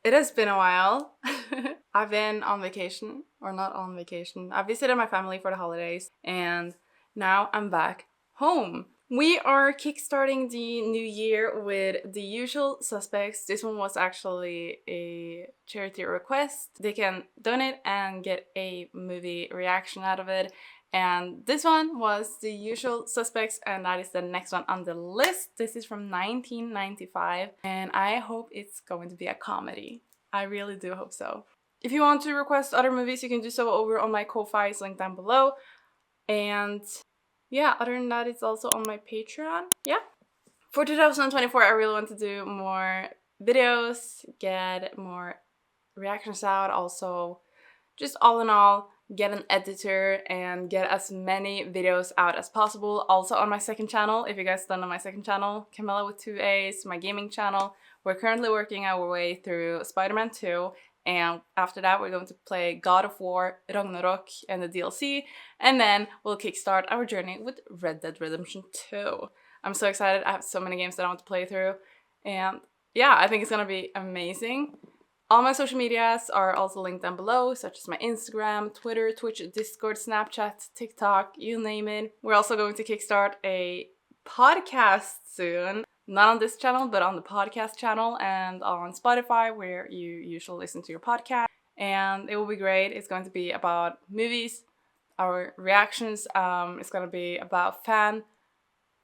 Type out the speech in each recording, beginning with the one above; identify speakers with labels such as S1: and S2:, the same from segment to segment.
S1: It has been a while. I've been on vacation, or not on vacation. I visited my family for the holidays, and now I'm back home. We are kickstarting the new year with The Usual Suspects. This one was actually a charity request. They can donate and get a movie reaction out of it. And this one was The Usual Suspects, and that is the next one on the list. This is from 1995, and I hope it's going to be a comedy. I really do hope so. If you want to request other movies, you can do so over on my Ko-fi, it's linked down below. And yeah, other than that, it's also on my Patreon. Yeah. For 2024, I really want to do more videos, get more reactions out, also just all in all, get an editor and get as many videos out as possible. Also on my second channel, if you guys don't know my second channel, Camilla with 2 A's, my gaming channel. We're currently working our way through Spider-Man 2, and after that we're going to play God of War, Ragnarok and the DLC, and then we'll kickstart our journey with Red Dead Redemption 2. I'm so excited. I have so many games that I want to play through, and yeah, I think it's gonna be amazing. All my social medias are also linked down below, such as my Instagram, Twitter, Twitch, Discord, Snapchat, TikTok, you name it. We're also going to kickstart a podcast soon. Not on this channel, but on the podcast channel and on Spotify, where you usually listen to your podcast. And it will be great. It's going to be about movies, our reactions. It's going to be about fan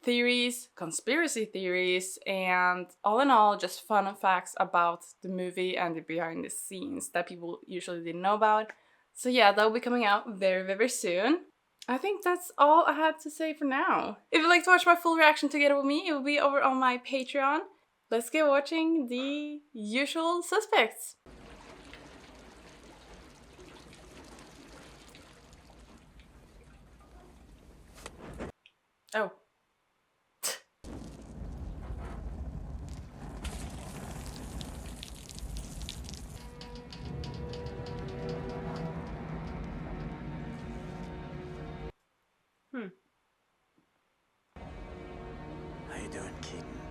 S1: theories, conspiracy theories, and all in all, just fun facts about the movie and the behind the scenes that people usually didn't know about. So yeah, that will be coming out very, very soon. I think that's all I had to say for now. If you'd like to watch my full reaction together with me, it will be over on my Patreon. Let's get watching The Usual Suspects. Oh.
S2: How you doing, Keaton?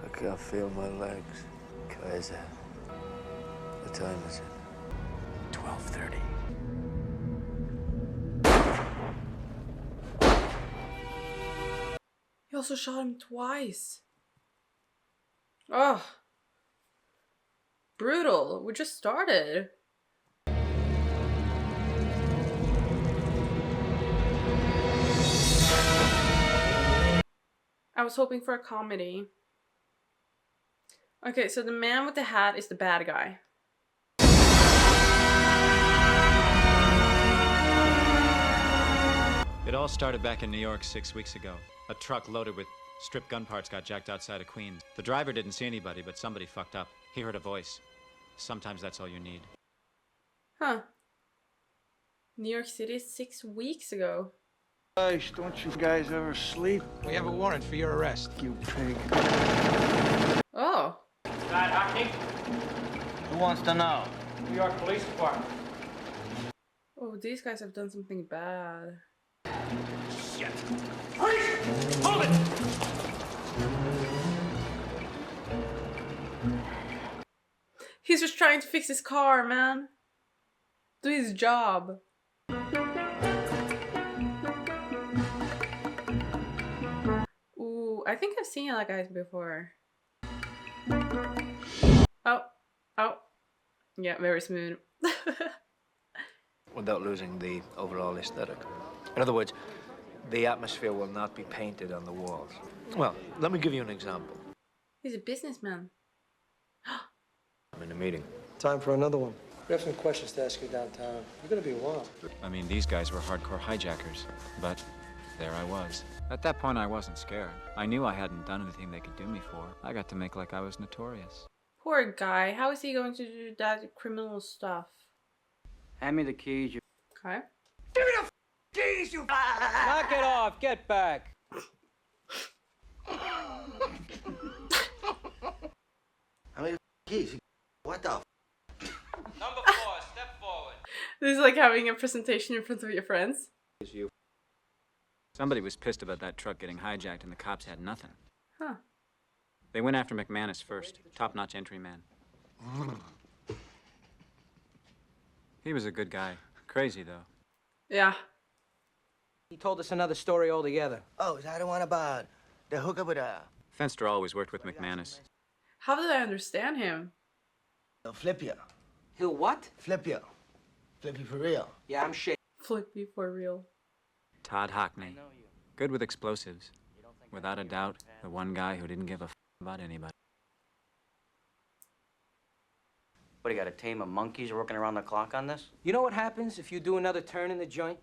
S2: I can't feel my legs. Kaiser. What time is it?
S3: 12:30.
S1: He also shot him twice. Oh. Brutal. We just started. I was hoping for a comedy. Okay, so the man with the hat is the bad guy.
S4: It all started back in New York 6 weeks ago. A truck loaded with stripped gun parts got jacked outside of Queens. The driver didn't see anybody, but somebody fucked up. He heard a voice. Sometimes that's all you need.
S1: Huh. New York City 6 weeks ago.
S2: Gosh, don't you guys ever sleep?
S3: We have a warrant for your arrest.
S2: You pig.
S1: Oh.
S5: Scott Hockney,
S6: Who wants to know?
S5: New York Police Department.
S1: Oh, these guys have done something bad.
S5: Shit. Freeze! Hold it!
S1: He's just trying to fix his car, man. Do his job. Ooh, I think I've seen that guys before. Oh. Yeah, very smooth.
S2: Without losing the overall aesthetic. In other words, the atmosphere will not be painted on the walls. Well, let me give you an example.
S1: He's a businessman.
S2: I'm in a meeting.
S7: Time for another one. We have some questions to ask you downtown. You're gonna be a while.
S4: I mean, these guys were hardcore hijackers, but there I was. At that point, I wasn't scared. I knew I hadn't done anything they could do me for. I got to make like I was notorious.
S1: Poor guy. How is he going to do that criminal stuff?
S6: Hand me the keys, you.
S1: Okay.
S5: Jeez, you...
S3: Knock it off. Get back.
S6: How many keys? What the?
S3: Number 4, step forward.
S1: This is like having a presentation in front of your friends.
S4: Somebody was pissed about that truck getting hijacked and the cops had nothing.
S1: Huh.
S4: They went after McManus first, top-notch entry man. He was a good guy. Crazy, though.
S1: Yeah.
S8: He told us another story altogether.
S6: Oh, is that the one about the hookup with
S4: Fenster always worked with McManus.
S1: How did I understand him?
S6: they'll flip you.
S8: He'll what?
S6: Flip you. Flip you for real.
S8: Yeah, I'm shaking.
S1: Flippy for real.
S4: Todd Hockney. Good with explosives. Without a doubt, the one guy who didn't give a about anybody.
S6: What, you got a team of monkeys working around the clock on this?
S8: You know what happens if you do another turn in the joint?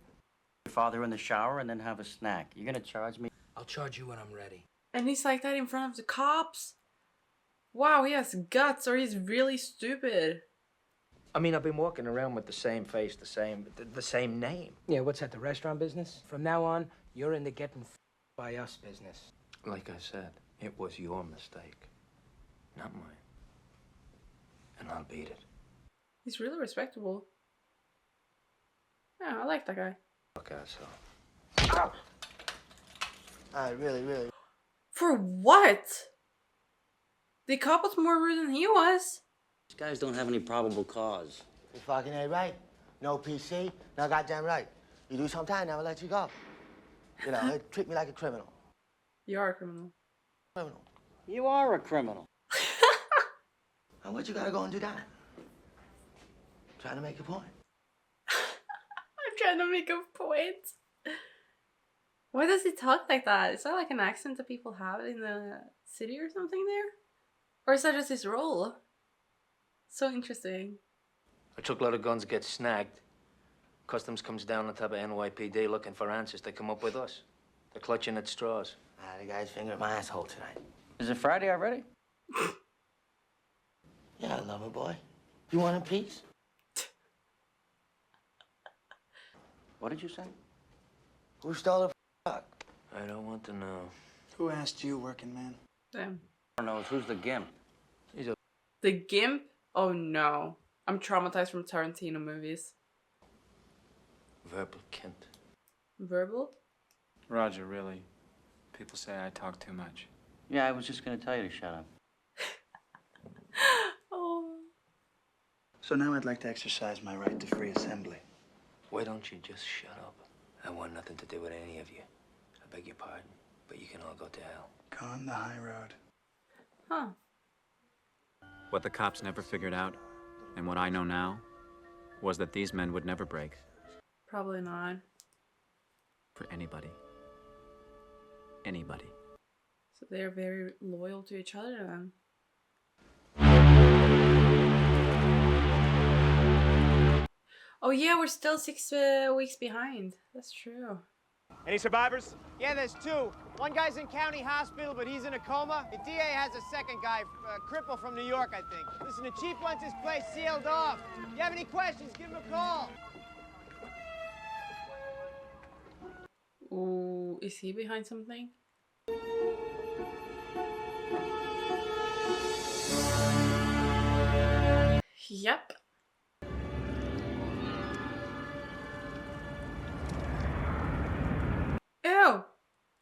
S6: Your father in the shower and then have a snack. You're gonna charge me?
S8: I'll charge you when I'm ready.
S1: And he's like that in front of the cops? Wow, he has guts, or he's really stupid.
S2: I mean, I've been walking around with the same face, the same name.
S8: Yeah, what's that, the restaurant business? From now on, you're in the getting by us business.
S2: Like I said, it was your mistake, not mine. And I'll beat it.
S1: He's really respectable. Yeah, I like that guy.
S2: Fuck asshole.
S6: Really.
S1: For what? The cop was more rude than he was.
S6: These guys don't have any probable cause.
S9: You fucking ain't right. No PC, no goddamn right. You do sometime, now I'll let you go. You know, it treat me like a criminal.
S1: You are a criminal.
S9: Criminal.
S6: You are a criminal.
S9: And what you gotta go and do that? Trying to make a point.
S1: I'm trying to make a point. Why does he talk like that? Is that like an accent that people have in the city or something there? Or is that just his role? So interesting.
S2: A truckload of guns gets snagged. Customs comes down on top of NYPD looking for answers. They come up with us. They're clutching at straws.
S9: The guy's fingering my asshole tonight.
S6: Is it Friday already?
S9: Yeah, I love it, boy. You want a piece?
S6: What did you say?
S9: Who stole the truck?
S2: I don't want to know.
S7: Who asked you, working man?
S1: Damn.
S6: Who knows? Who's the gimp?
S1: The Gimp? Oh no. I'm traumatized from Tarantino movies.
S2: Verbal Kent.
S1: Verbal?
S4: Roger, really. People say I talk too much.
S6: Yeah, I was just gonna tell you to shut up.
S1: Oh.
S7: So now I'd like to exercise my right to free assembly.
S2: Why don't you just shut up? I want nothing to do with any of you. I beg your pardon, but you can all go to hell.
S7: Gone the high road.
S1: Huh.
S4: What the cops never figured out, and what I know now, was that these men would never break
S1: Probably not.
S4: for anybody. Anybody.
S1: So they're very loyal to each other then. Oh yeah, we're still 6 weeks behind. That's true.
S5: Any survivors? Yeah, there's two. One guy's in county hospital, but he's in a coma. The DA has a second guy, cripple from New York, I think. Listen, the chief wants his place sealed off. If you have any questions, give him a call.
S1: Ooh, is he behind something? Yep. Ew!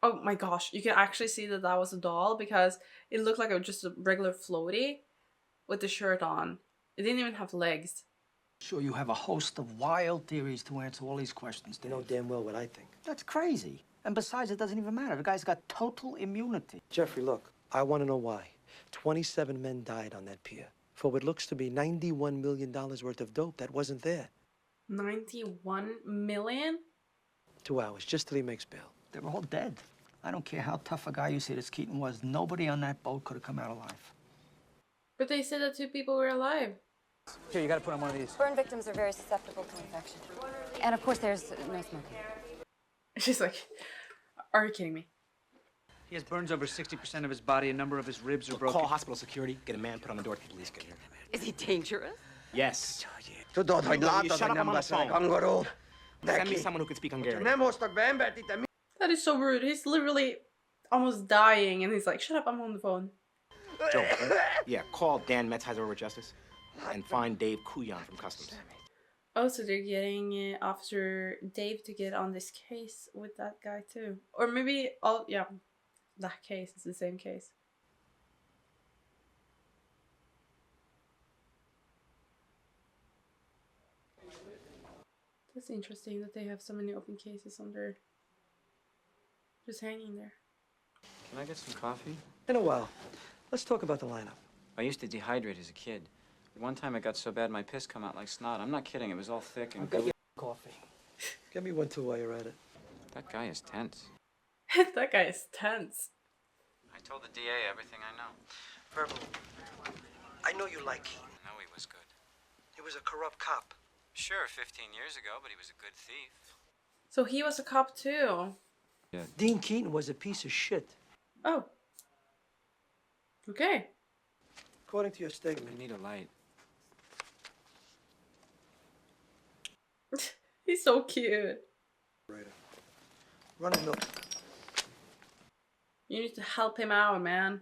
S1: Oh my gosh, you can actually see that that was a doll because it looked like just a regular floaty with the shirt on. It didn't even have legs.
S8: Sure, you have a host of wild theories to answer all these questions,
S7: You
S8: Dave.
S7: know damn well what I think.
S8: That's crazy. And besides, it doesn't even matter. The guy's got total immunity.
S7: Jeffrey, look, I want to know why. 27 men died on that pier for what looks to be $91 million worth of dope that wasn't there.
S1: 91 million?
S7: 2 hours, just till he makes bail.
S8: They were all dead. I don't care how tough a guy you say this Keaton was. Nobody on that boat could have come out alive.
S1: But they said that 2 people were alive.
S8: Here, you gotta put on one of these.
S10: Burn victims are very susceptible to infection. And of course, there's no smoking.
S1: She's like, are you kidding me?
S11: He has burns over 60% of his body. A number of his ribs are broken.
S12: Call hospital security. Get a man put on the door. Police get here.
S10: Is he dangerous?
S12: Yes.
S9: You shut up,
S12: I'm on the phone. Send me someone who can speak Hungarian.
S1: That is so rude. He's literally almost dying and he's like, shut up, I'm on the phone.
S12: Joe, yeah, call Dan Metzheiser over Justice and find Dave Kuyan from Customs.
S1: Oh, so they're getting Officer Dave to get on this case with that guy too. Or maybe, oh yeah, that case is the same case. That's interesting that they have so many open cases under just hanging there.
S11: Can I get some coffee?
S7: In a while. Let's talk about the lineup.
S11: I used to dehydrate as a kid. One time it got so bad my piss come out like snot. I'm not kidding. It was all thick and gooey.
S7: Coffee. Get me one too while you're at it.
S11: That guy is tense.
S1: That guy is tense.
S11: I told the DA everything I know.
S7: Verbal. I know you like Keaton.
S11: I know he was good.
S7: He was a corrupt cop.
S11: Sure, 15 years ago, but he was a good thief.
S1: So he was a cop too.
S11: Yeah.
S7: Dean Keaton was a piece of shit.
S1: Oh. Okay.
S7: According to your statement.
S11: We need a light.
S1: He's so cute.
S7: Run a milk.
S1: You need to help him out, man.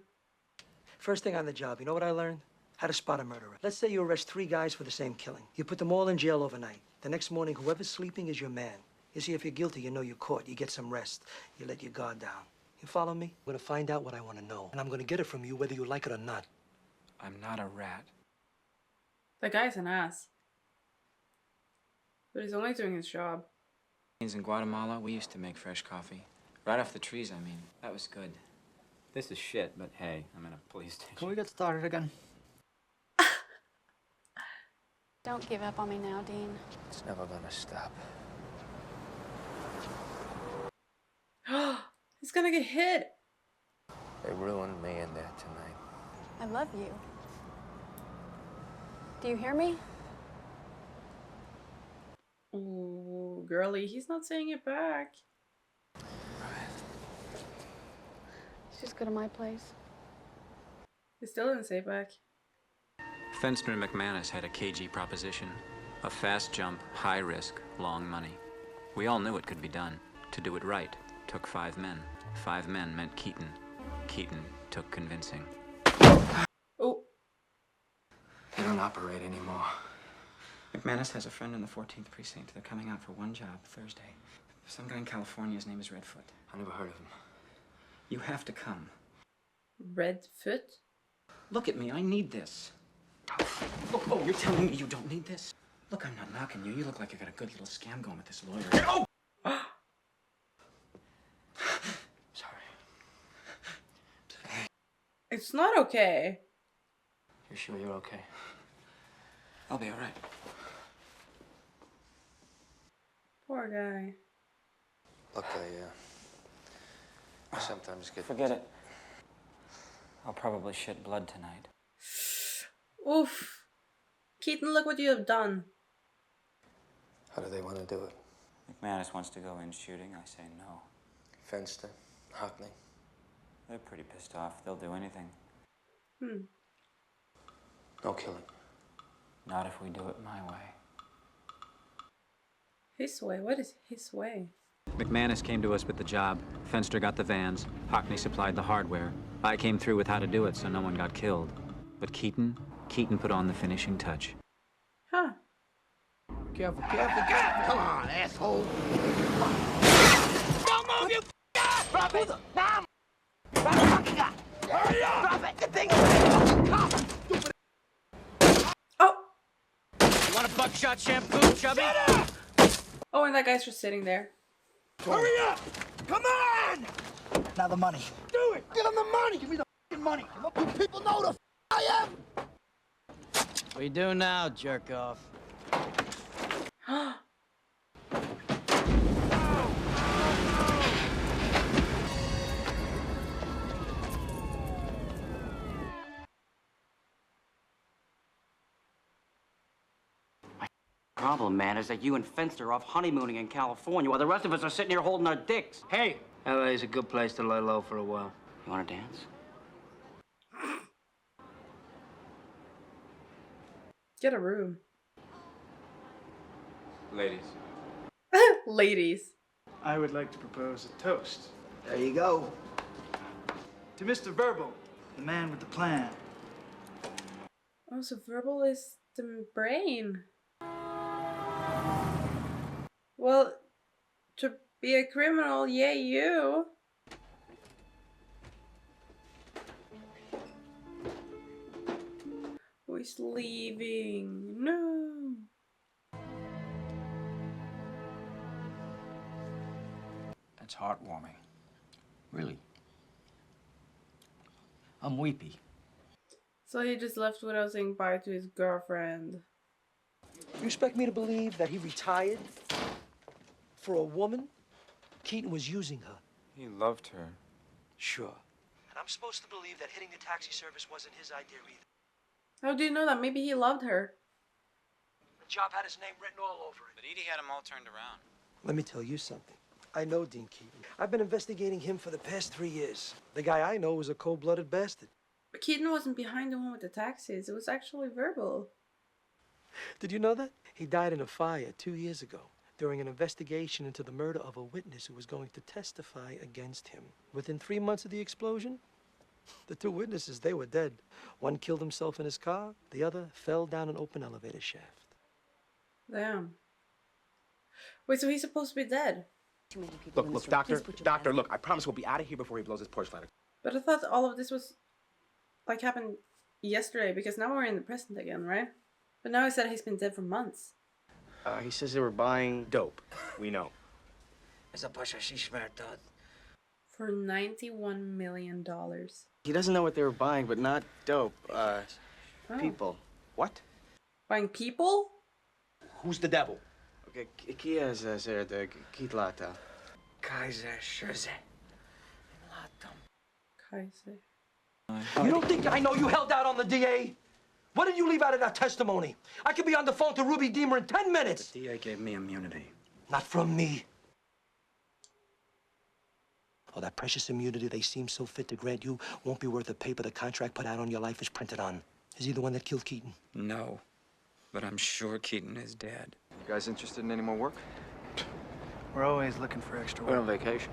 S7: First thing on the job, you know what I learned? How to spot a murderer. Let's say you arrest 3 guys for the same killing. You put them all in jail overnight. The next morning, whoever's sleeping is your man. You see, if you're guilty, you know you're caught. You get some rest. You let your guard down. You follow me? I'm gonna find out what I want to know. And I'm gonna get it from you whether you like it or not.
S11: I'm not a rat.
S1: That guy's an ass. But he's only doing his job.
S11: In Guatemala, we used to make fresh coffee. Right off the trees, I mean. That was good. This is shit, but hey, I'm in a police station.
S8: Can we get started again?
S10: Don't give up on me now, Dean.
S2: It's never gonna stop.
S1: He's gonna get hit.
S2: They ruined me in there tonight.
S10: I love you. Do you hear me?
S1: Ooh, girly, he's not saying it back.
S10: Just go to my place.
S1: He still didn't say it back.
S4: Fenster and McManus had a cagey proposition. A fast jump, high risk, long money. We all knew it could be done. To do it right took 5 men. 5 men meant Keaton. Keaton took convincing.
S1: Oh.
S2: They don't operate anymore.
S11: McManus has a friend in the 14th precinct. They're coming out for one job Thursday. Some guy in California, his name is Redfoot.
S2: I never heard of him.
S11: You have to come.
S1: Redfoot?
S11: Look at me, I need this. Oh, you're telling me you don't need this? Look, I'm not knocking you. You look like you got a good little scam going with this lawyer. Oh!
S2: Sorry.
S1: It's not okay.
S2: You sure you're okay?
S11: I'll be all right.
S1: Poor guy.
S2: Look, I sometimes get...
S11: Forget it. I'll probably shit blood tonight.
S1: Oof. Keaton, look what you have done.
S2: How do they want to do it?
S11: McManus wants to go in shooting. I say no.
S2: Fenster, Hockney.
S11: They're pretty pissed off. They'll do anything.
S2: No killing.
S11: Not if we do it my way.
S1: His way? What is his way?
S4: McManus came to us with the job. Fenster got the vans. Hockney supplied the hardware. I came through with how to do it so no one got killed. But Keaton put on the finishing touch.
S1: Huh.
S9: Careful, careful, careful. Come on, asshole. Don't move, you Drop it. Now. Drop the fucking gun. Hurry up. Drop it. The thing is...
S1: Oh!
S3: You want a buckshot shampoo, chubby?
S1: Oh, and that guy's just sitting there.
S9: Hurry up. Come on.
S8: Now the money.
S9: Do it. Give him the money. Give me the fucking money. You people know the I am.
S3: What you doing now, jerk off?
S6: Problem, man, is that you and Fenster are off honeymooning in California while the rest of us are sitting here holding our dicks.
S2: Hey, LA's a good place to lay low for a while.
S6: You want to dance?
S1: Get a room.
S11: Ladies.
S1: Ladies.
S13: I would like to propose a toast.
S9: There you go.
S13: To Mr. Verbal, the man with the plan.
S1: Oh, so Verbal is the brain. Well, to be a criminal, yeah, you. Oh, he's leaving. No.
S11: That's heartwarming.
S8: Really? I'm weepy.
S1: So he just left without saying bye to his girlfriend.
S7: You expect me to believe that he retired for a woman? Keaton was using her.
S14: He loved her.
S7: Sure. And I'm supposed to believe that hitting the taxi service wasn't his idea either.
S1: How do you know that? Maybe he loved her.
S7: The job had his name written all over it.
S4: But Edie had him all turned around.
S7: Let me tell you something. I know Dean Keaton. I've been investigating him for the past 3 years. The guy I know was a cold-blooded bastard.
S1: But Keaton wasn't behind the one with the taxis. It was actually Verbal.
S7: Did you know that? He died in a fire 2 years ago during an investigation into the murder of a witness who was going to testify against him. Within 3 months of the explosion, the 2 witnesses, they were dead. One killed himself in his car. The other fell down an open elevator shaft.
S1: Damn. Wait, so he's supposed to be dead?
S12: Look, doctor, look, I promise we'll be out of here before he blows his Porsche flat.
S1: But I thought all of this was, like, happened yesterday, because now we're in the present again, right? But now he said he's been dead for months.
S12: He says they were buying dope. We know.
S1: For $91 million.
S12: He doesn't know what they were buying, but not dope. People. What?
S1: Buying people?
S12: Who's the devil? Okay, Kia is the Kitlata.
S8: Kaiser Schürze.
S1: Kaiser.
S7: You don't think I know you held out on the DA? What did you leave out of that testimony? I could be on the phone to Ruby Deemer in 10 minutes.
S11: The DA gave me immunity.
S7: Not from me. Oh, that precious immunity they seem so fit to grant you won't be worth the paper the contract put out on your life is printed on. Is he the one that killed Keaton?
S14: No, but I'm sure Keaton is dead. You guys interested in any more work?
S13: We're always looking for extra work.
S2: We're on vacation.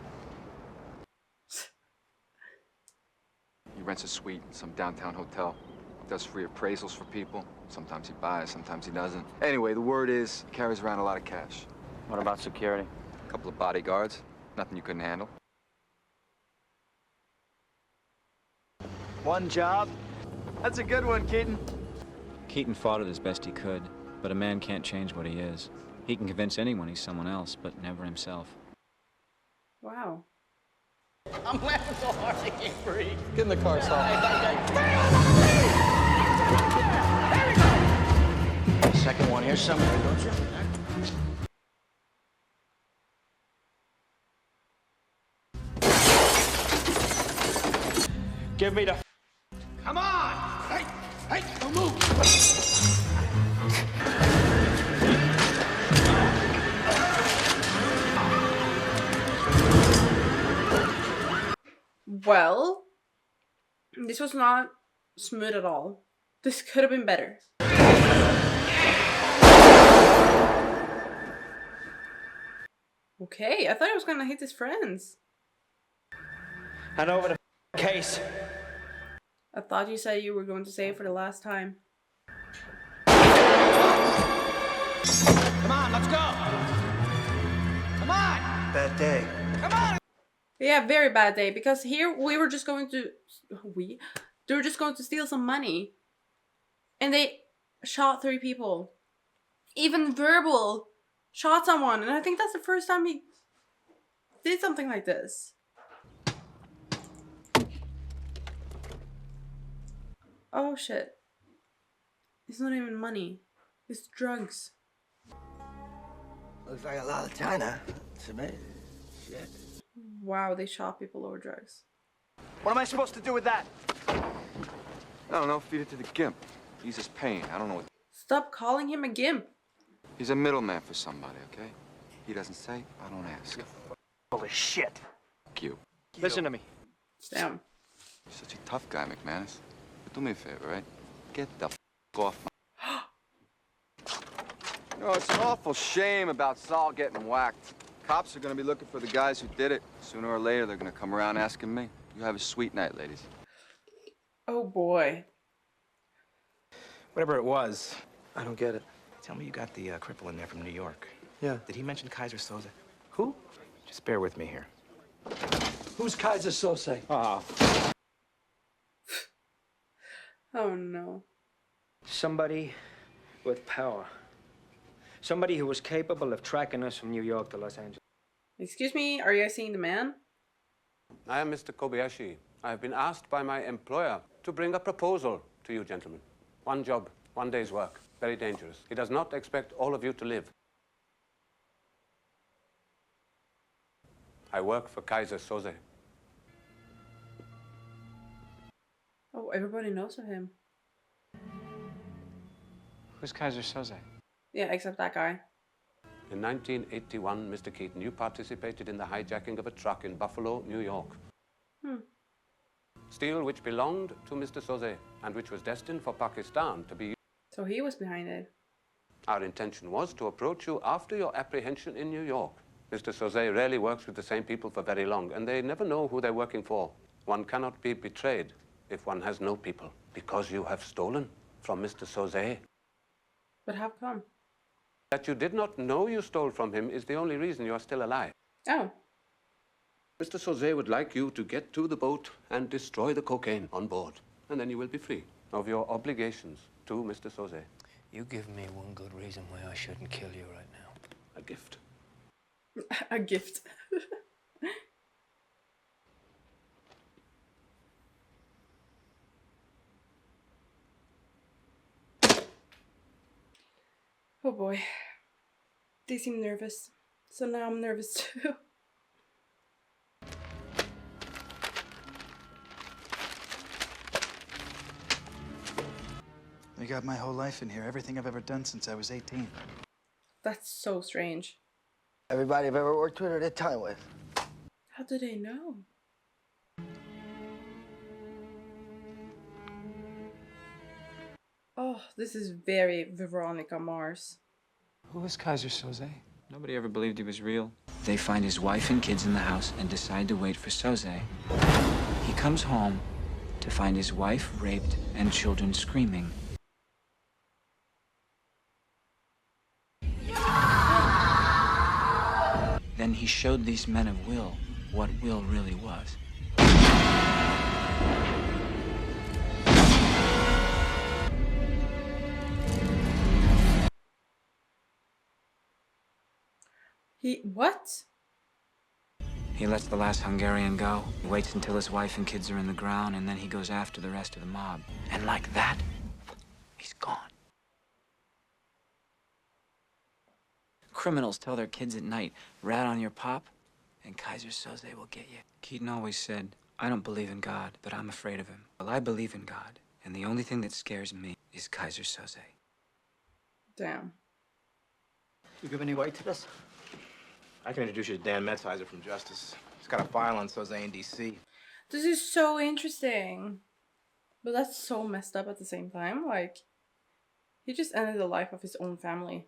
S14: He rents a suite in some downtown hotel. Does free appraisals for people. Sometimes he buys, sometimes he doesn't. Anyway, the word is he carries around a lot of cash.
S6: What about security?
S14: A couple of bodyguards. Nothing you couldn't handle.
S13: One job? That's a good one, Keaton.
S4: Keaton fought it as best he could, but a man can't change what he is. He can convince anyone he's someone else, but never himself.
S1: Wow.
S6: I'm laughing so hard I can't breathe.
S13: Get in the car, Sal.
S6: Second one here somewhere, don't you?
S13: Give me the...
S12: Come on! Hey, don't move!
S1: Well, this was not smooth at all. This could have been better. Okay, I thought he was gonna hit his friends.
S13: Hand over the case.
S1: I thought you said you were going to say it for the last time.
S12: Come on, let's go! Come on!
S13: Bad day.
S12: Come on!
S1: Yeah, very bad day, because here we were just going to... They were just going to steal some money. And they shot 3 people. Even Verbal shot someone, and I think that's the first time he did something like this. Oh shit. It's not even money. It's drugs.
S9: Looks like a lot of China to me. Shit.
S1: Wow, they shot people over drugs.
S13: What am I supposed to do with that?
S14: I don't know, feed it to the gimp. Ease his pain. I don't know what...
S1: Stop calling him a gimp.
S14: He's a middleman for somebody, okay? He doesn't say, I don't ask.
S13: Holy shit.
S14: Fuck you.
S13: Listen to me.
S1: Damn.
S14: You're such a tough guy, McManus. But do me a favor, right? Get the f off my... You know, it's an awful shame about Saul getting whacked. Cops are gonna be looking for the guys who did it. Sooner or later, they're gonna come around asking me. You have a sweet night, ladies.
S1: Oh boy.
S12: Whatever it was.
S7: I don't get it.
S12: Tell me you got the cripple in there from New York.
S7: Yeah.
S12: Did he mention Kaiser Soze?
S7: Who?
S12: Just bear with me here.
S7: Who's Kaiser Sose?
S1: Oh no.
S11: Somebody with power. Somebody who was capable of tracking us from New York to Los Angeles.
S1: Excuse me, are you guys seeing the man?
S15: I am Mr. Kobayashi. I have been asked by my employer to bring a proposal to you gentlemen. One job, 1 day's work. Very dangerous. He does not expect all of you to live. I work for Kaiser Soze.
S1: Oh, everybody knows of him.
S4: Who's Kaiser Soze?
S1: Yeah, except that guy.
S15: In 1981, Mr. Keaton, you participated in the hijacking of a truck in Buffalo, New York. Steel which belonged to Mr. Soze and which was destined for Pakistan to be...
S1: So he was behind it.
S15: Our intention was to approach you after your apprehension in New York. Mr. Soze rarely works with the same people for very long, and they never know who they're working for. One cannot be betrayed if one has no people, because you have stolen from Mr. Soze.
S1: But how come?
S15: That you did not know you stole from him is the only reason you are still alive.
S1: Oh.
S15: Mr. Soze would like you to get to the boat and destroy the cocaine on board, and then you will be free of your obligations to Mr. Soze.
S2: You give me one good reason why I shouldn't kill you right now.
S15: A gift.
S1: A gift. Oh boy. They seem nervous. So now I'm nervous too.
S13: We got my whole life in here, everything I've ever done since I was 18.
S1: That's so strange.
S9: Everybody I've ever worked with or did time with.
S1: How do they know? Oh, this is very Veronica Mars.
S4: Who is Kaiser Soze? Nobody ever believed he was real. They find his wife and kids in the house and decide to wait for Soze. He comes home to find his wife raped and children screaming. Then he showed these men of Will what Will really was.
S1: What?
S4: He lets the last Hungarian go, waits until his wife and kids are in the ground, and then he goes after the rest of the mob. And like that, he's gone. Criminals tell their kids at night, rat on your pop, and Kaiser Soze will get you. Keaton always said, I don't believe in God, but I'm afraid of him. Well, I believe in God, and the only thing that scares me is Kaiser Soze.
S1: Damn.
S8: You give any weight to this?
S12: I can introduce you to Dan Metzheiser from Justice. He's got a file on Soze in D.C.
S1: This is so interesting. But that's so messed up at the same time. Like, he just ended the life of his own family.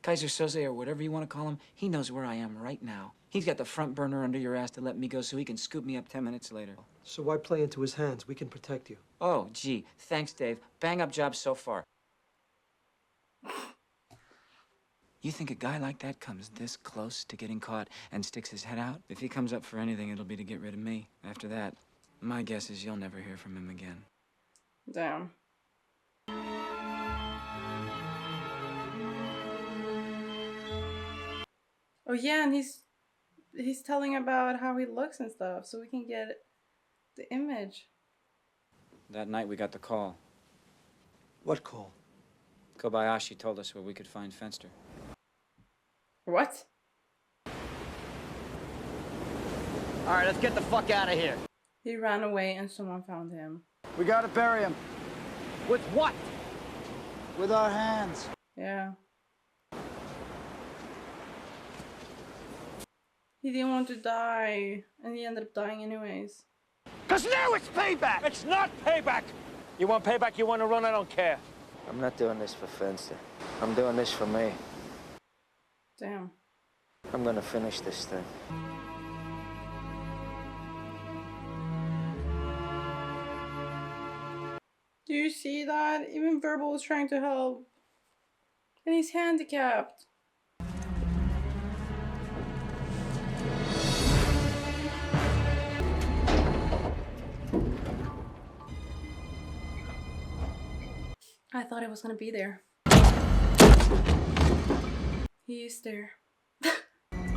S4: Kaiser Soze, or whatever you want to call him, he knows where I am right now. He's got the front burner under your ass to let me go so he can scoop me up 10 minutes later.
S7: So why play into his hands? We can protect you.
S4: Oh, gee. Thanks, Dave. Bang up job so far. You think a guy like that comes this close to getting caught and sticks his head out? If he comes up for anything, it'll be to get rid of me. After that, my guess is you'll never hear from him again.
S1: Damn. Oh yeah, and he's telling about how he looks and stuff, so we can get the image.
S4: That night we got the call.
S7: What call?
S4: Kobayashi told us where we could find Fenster.
S1: What?
S6: All right, let's get the fuck out of here.
S1: He ran away and someone found him.
S13: We gotta bury him.
S6: With what?
S13: With our hands.
S1: Yeah. He didn't want to die, and he ended up dying anyways.
S5: Because now it's payback! It's not payback! You want payback, you want to run, I don't care.
S2: I'm not doing this for Fenster. I'm doing this for me.
S1: Damn.
S2: I'm gonna finish this thing.
S1: Do you see that? Even Verbal is trying to help. And he's handicapped. I thought it was gonna be there. He is there.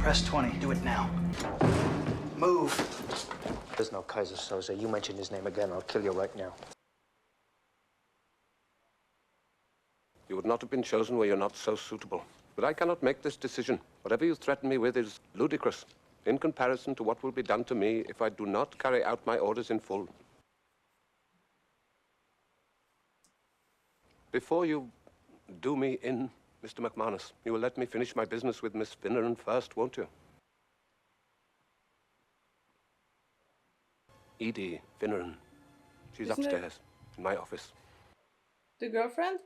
S13: Press 20. Do it now. Move.
S2: There's no Kaiser Soze. You mention his name again, I'll kill you right now.
S15: You would not have been chosen were you not so suitable. But I cannot make this decision. Whatever you threaten me with is ludicrous in comparison to what will be done to me if I do not carry out my orders in full. Before you do me in, Mr. McManus, you will let me finish my business with Miss Finneran first, won't you? Edie Finneran. She's
S1: Isn't it-
S15: upstairs in my office.
S1: The girlfriend?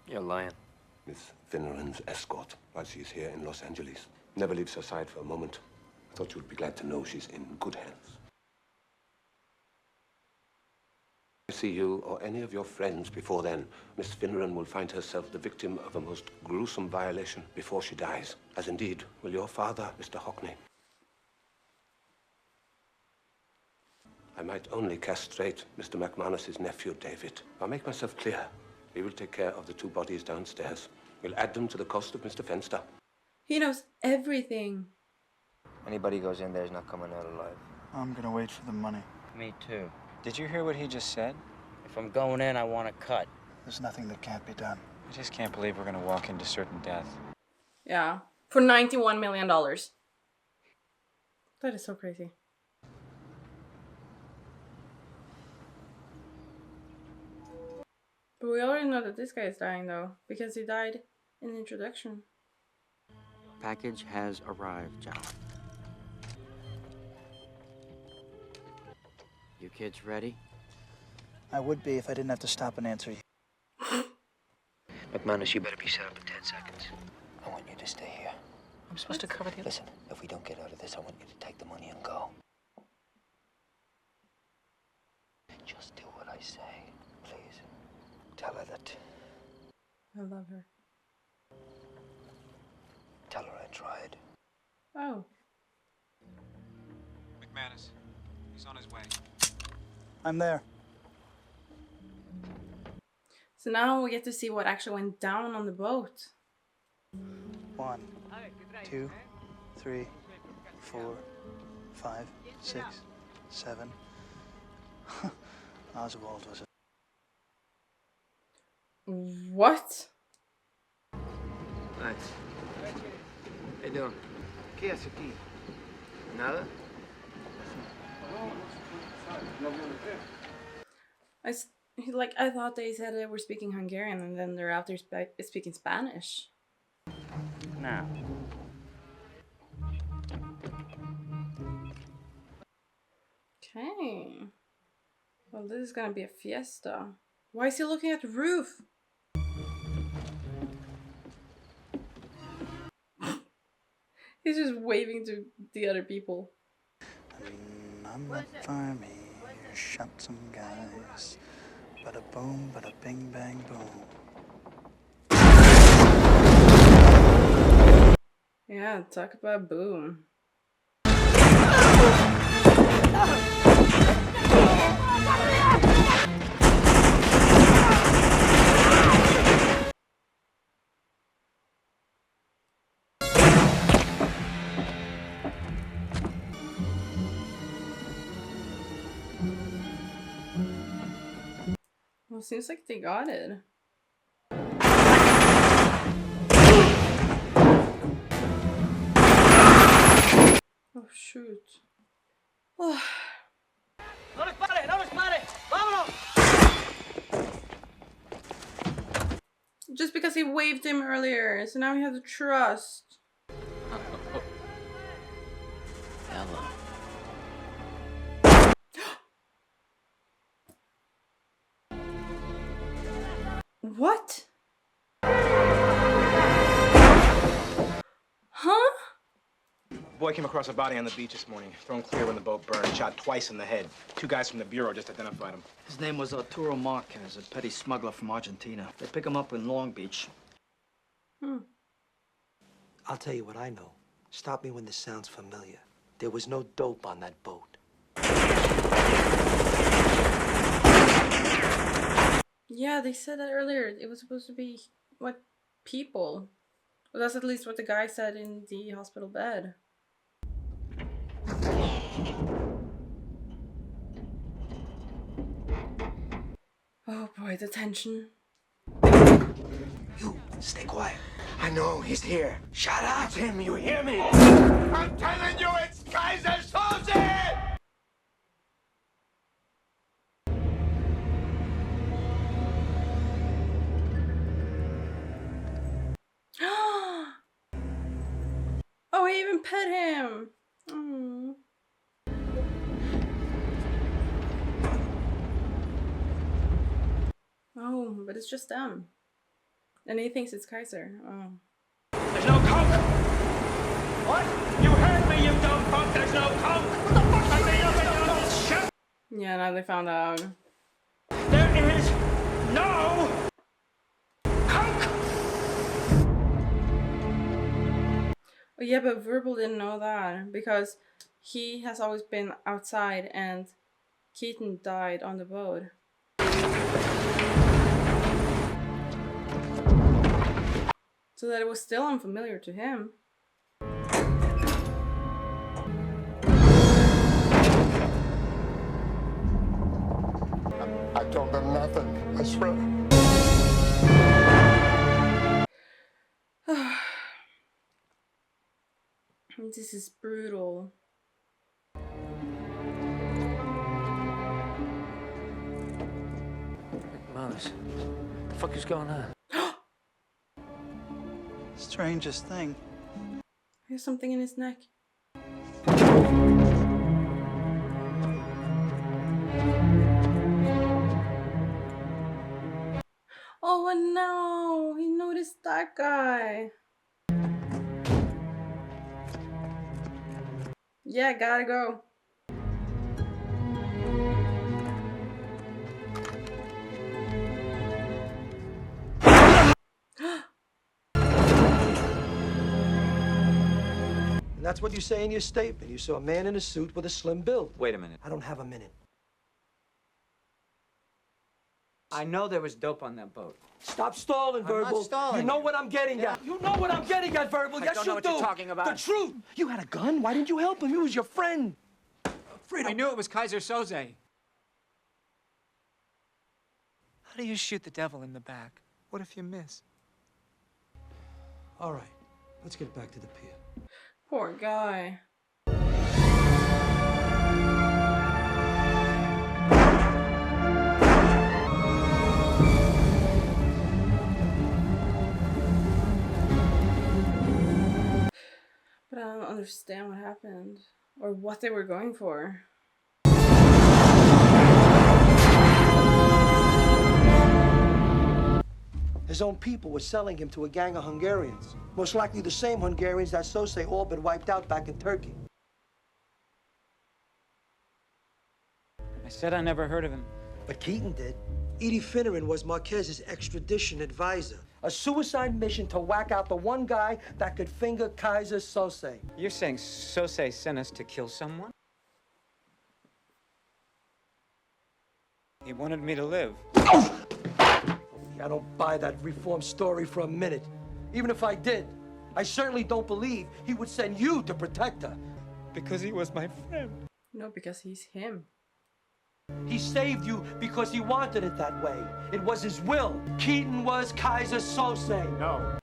S2: You're lying.
S15: Miss Finneran's escort while she's here in Los Angeles. Never leaves her side for a moment. I thought you would be glad to know she's in good hands. If I see you or any of your friends before then, Miss Finneran will find herself the victim of a most gruesome violation before she dies, as indeed will your father, Mr. Hockney. I might only castrate Mr. McManus's nephew, David. I'll make myself clear. He will take care of the 2 bodies downstairs. We'll add them to the cost of Mr. Fenster.
S1: He knows everything.
S2: Anybody goes in there is not coming out alive.
S13: I'm gonna wait for the money.
S6: Me too.
S4: Did you hear what he just said?
S6: If I'm going in, I want a cut.
S13: There's nothing that can't be done.
S4: I just can't believe we're gonna walk into certain death.
S1: Yeah. For $91 million. That is so crazy. But we already know that this guy is dying though, because he died in the introduction.
S6: Package has arrived, John. You kids ready?
S13: I would be if I didn't have to stop and answer you.
S2: McManus, you better be set up in 10 seconds. I want you to stay here. I'm supposed to cover the... Listen, if we don't get out of this, I want you to take the money and go. Just do what I say, please. Tell her that...
S1: I love her.
S2: Tell her I tried.
S1: Oh.
S4: McManus, he's on his way.
S13: I'm there.
S1: So now we get to see what actually went down on the boat.
S13: 1, 2, 3, 4, 5, 6, 7. Oswald was it.
S1: What?
S2: Nice. How you doing?
S9: ¿Qué hace aquí? Nada.
S1: I thought they said they were speaking Hungarian and then they're out there speaking Spanish.
S6: Now.
S1: Okay. Well, this is gonna be a fiesta. Why is he looking at the roof? He's just waving to the other people.
S13: I'm not farmy. Shot some guys. Bada boom, bada bing, bang, boom.
S1: Yeah, talk about boom. Well, seems like they got it. Oh, shoot. Oh.
S5: ¡No dispare! ¡No dispare! ¡Vámonos!
S1: Just because he waved him earlier, so now we have to trust.
S6: Hello.
S1: What? Huh?
S12: Boy came across a body on the beach this morning, thrown clear when the boat burned, shot twice in the head. 2 guys from the Bureau just identified him.
S8: His name was Arturo Marquez, a petty smuggler from Argentina. They pick him up in Long Beach.
S7: I'll tell you what I know. Stop me when this sounds familiar. There was no dope on that boat.
S1: Yeah, they said that earlier. It was supposed to be, what, people. Well, that's at least what the guy said in the hospital bed. Oh boy, the tension.
S9: You, stay quiet. I know, he's here. Shut up! It's him, you hear me? I'm telling you, it's Kaiser Soze!
S1: Oh, he even pet him. Mm. Oh, but it's just them. And he thinks it's Kaiser. Oh.
S11: There's no coke! What? You heard me, you dumb punk! There's no coke! What the fuck are you doing? Shut!
S1: Yeah, now they found out.
S11: There is no coke!
S1: Oh, yeah, but Verbal didn't know that because he has always been outside and Keaton died on the boat. So that it was still unfamiliar to him.
S9: I told them nothing, I swear.
S1: This is brutal.
S2: McManus, what the fuck is going on?
S13: Strangest thing.
S1: There's something in his neck. Oh no! He noticed that guy. Yeah, gotta go.
S7: And that's what you say in your statement. You saw a man in a suit with a slim build.
S4: Wait a minute.
S7: I don't have a minute.
S3: I know there was dope on that boat.
S7: Stop stalling,
S3: I'm not
S7: Verbal.
S3: stalling.
S7: You know what I'm getting at. You know what I'm getting at, Verbal.
S3: I
S7: Yes,
S3: don't
S7: you
S3: know what
S7: do.
S3: you're talking about.
S7: The truth. You had a gun. Why didn't you help him? He was your friend.
S11: I knew it was Kaiser Soze.
S16: How do you shoot the devil in the back? What if you miss?
S7: All right. Let's get back to the pier.
S1: Poor guy. But I don't understand what happened or what they were going for.
S7: His own people were selling him to a gang of Hungarians. Most likely the same Hungarians that Sose all but wiped out back in Turkey.
S3: I said I never heard of him.
S7: But Keaton did. Edie Finneran was Marquez's extradition advisor. A suicide mission to whack out the one guy that could finger Kaiser Sose.
S3: You're saying Sose sent us to kill someone? He wanted me to live.
S7: I don't buy that reform story for a minute. Even if I did, I certainly don't believe he would send you to protect her.
S16: Because he was my friend.
S1: No, because he's him.
S7: He saved you because he wanted it that way. It was his will. Keaton was Kaiser Sose.
S12: No.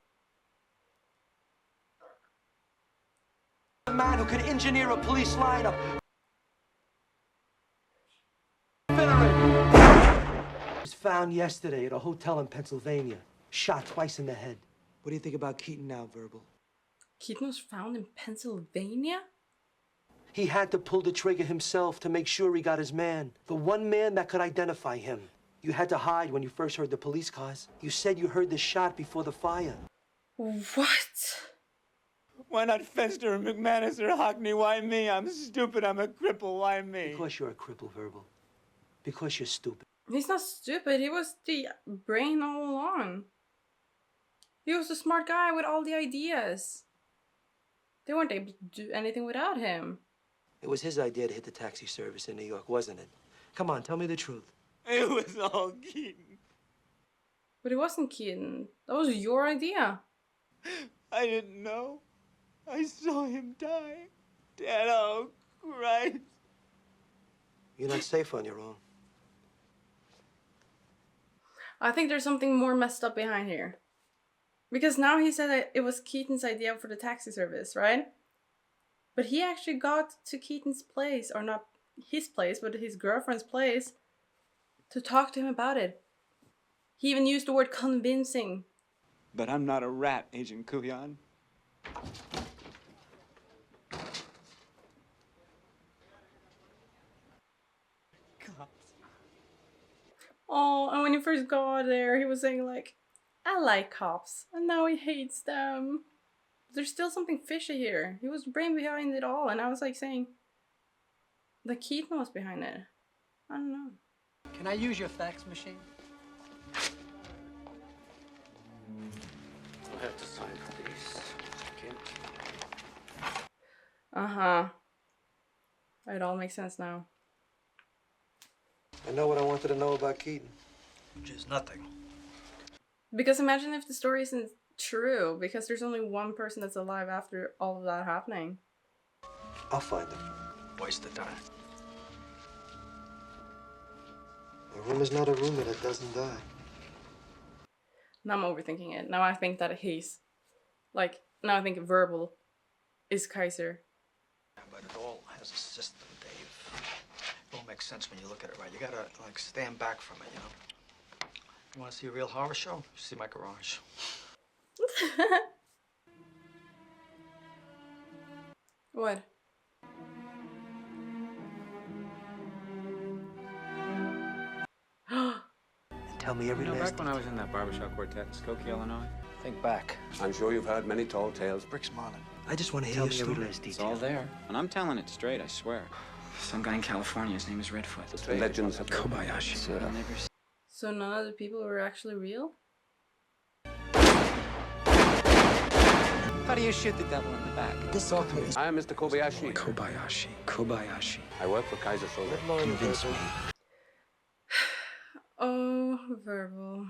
S7: A man who could engineer a police lineup. Was found yesterday at a hotel in Pennsylvania. Shot twice in the head. What do you think about Keaton now, Verbal?
S1: Keaton was found in Pennsylvania?
S7: He had to pull the trigger himself to make sure he got his man. The one man that could identify him. You had to hide when you first heard the police cars. You said you heard the shot before the fire.
S1: What?
S16: Why not Fenster or McManus or Hockney? Why me? I'm stupid. I'm a cripple. Why me?
S7: Because you're a cripple, Verbal. Because you're stupid.
S1: He's not stupid. He was the brain all along. He was the smart guy with all the ideas. They weren't able to do anything without him.
S7: It was his idea to hit the taxi service in New York, wasn't it? Come on, tell me the truth.
S16: It was all Keaton.
S1: But it wasn't Keaton. That was your idea.
S16: I didn't know. I saw him die. Dad, oh, Christ.
S7: You're not safe on your own.
S1: I think there's something more messed up behind here. Because now he said that it was Keaton's idea for the taxi service, right? But he actually got to Keaton's place, or not his place, but his girlfriend's place, to talk to him about it. He even used the word convincing.
S16: But I'm not a rat, Agent Kuyan.
S1: Oh, and when he first got there, he was saying like, I like cops, and now he hates them. There's still something fishy here. He was brain behind it all, and I was like saying, the Keaton was behind it. I don't know.
S8: Can I use your fax machine?
S15: I have to sign these.
S1: Uh-huh. It all makes sense now.
S7: I know what I wanted to know about Keaton. Which is nothing.
S1: Because imagine if the story isn't true, because there's only one person that's alive after all of that happening.
S7: I'll find him. Waste of time. A rumor's not a rumor that doesn't die.
S1: Now I'm overthinking it. Now I think that he's... Like, now I think verbal is Kaiser.
S8: But it all has a system, Dave. It all makes sense when you look at it right. You gotta, like, stand back from it, you know? You wanna see a real horror show? See my garage.
S1: What?
S7: Tell me every last
S4: back when I was in that barbershop quartet in Skokie, Illinois.
S2: Think back.
S15: I'm sure you've heard many tall tales.
S8: Bricks Marlin.
S7: I just want to hear
S8: Tell
S7: your
S8: me every
S7: story.
S8: last
S4: It's
S8: detail.
S4: all there. And I'm telling it straight, I swear. Some guy in California, his name is Redfoot.
S15: The legends of
S8: Kobayashi.
S4: I'll never see.
S1: So none of the people were actually real?
S8: How do you shoot the devil in the back?
S7: This is
S15: I am Mr. Kobayashi.
S8: Kobayashi. Kobayashi.
S15: I work for Kaiser Soze.
S8: Convince me.
S1: Oh, verbal.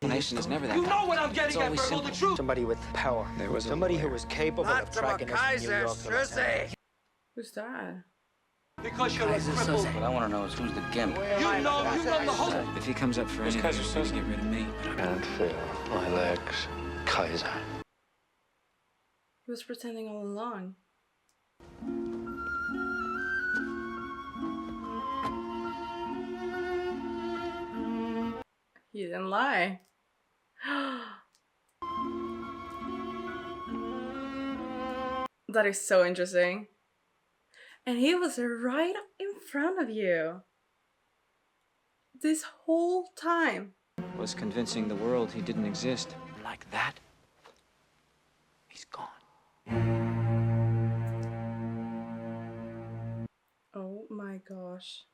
S4: Explanation is never that.
S9: You know what I'm
S4: It's
S9: getting at,
S4: always
S9: Verbal, the
S4: simple.
S9: truth!
S2: Somebody with power.
S4: There was a
S2: somebody who
S4: lawyer.
S2: was capable of tracking us from New York to Los Angeles.
S1: Who's that?
S9: Because you're a cripple.
S6: What I want to know is who's the gimp.
S9: You know the whole...
S4: If he comes up for anything, he's going to get rid of me.
S2: Can't feel my legs. Kaiser.
S1: He was pretending all along. He didn't lie. That is so interesting. And he was right in front of you. This whole time.
S4: Was convincing the world he didn't exist. Like that, he's gone.
S1: Oh my gosh.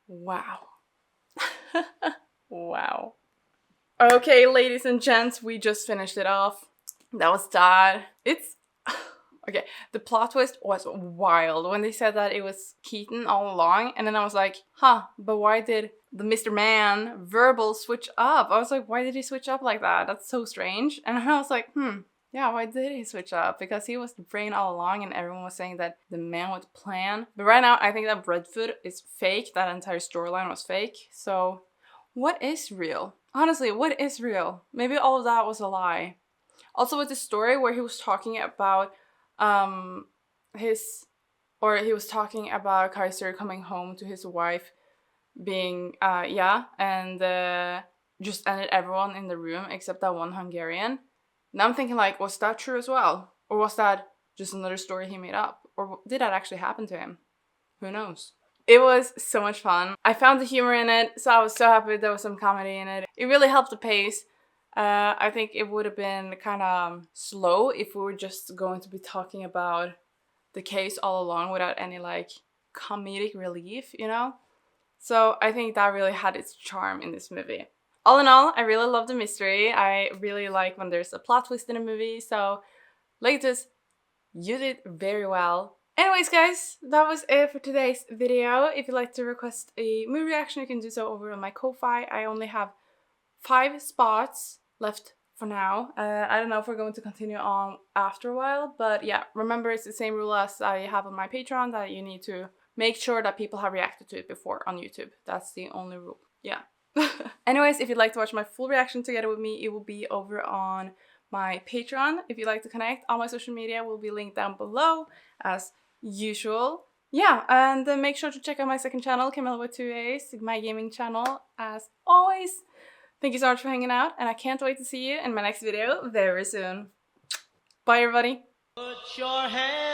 S1: Wow. Wow. Okay, ladies and gents, we just finished it off. That was that. It's... Okay, the plot twist was wild when they said that it was Keaton all along, and then I was like, huh, but why did the Mr. Man verbal switch up? I was like, why did he switch up like that? That's so strange. And I was like, yeah, why did he switch up? Because he was the brain all along and everyone was saying that the man with the plan. But right now, I think that Redfoot is fake. That entire storyline was fake. So what is real? Honestly, what is real? Maybe all of that was a lie. Also with the story where he was talking about he was talking about Kaiser coming home to his wife being, and just ended everyone in the room except that one Hungarian. Now I'm thinking like, was that true as well? Or was that just another story he made up? Or did that actually happen to him? Who knows? It was so much fun. I found the humor in it, so I was so happy there was some comedy in it. It really helped the pace. I think it would have been kind of slow if we were just going to be talking about the case all along without any like comedic relief, you know? So I think that really had its charm in this movie. All in all, I really love the mystery. I really like when there's a plot twist in a movie. So like this, you did very well. Anyways, guys, that was it for today's video. If you'd like to request a movie reaction, you can do so over on my Ko-Fi. I only have 5 spots left for now. I don't know if we're going to continue on after a while, but yeah, remember it's the same rule as I have on my Patreon, that you need to make sure that people have reacted to it before on YouTube. That's the only rule. Yeah. Anyways, if you'd like to watch my full reaction together with me, it will be over on my Patreon. If you'd like to connect, all my social media will be linked down below as usual. Yeah, and then make sure to check out my second channel, Camilla with 2 A's, my gaming channel, as always. Thank you so much for hanging out, and I can't wait to see you in my next video very soon. Bye, everybody.
S17: Put your hand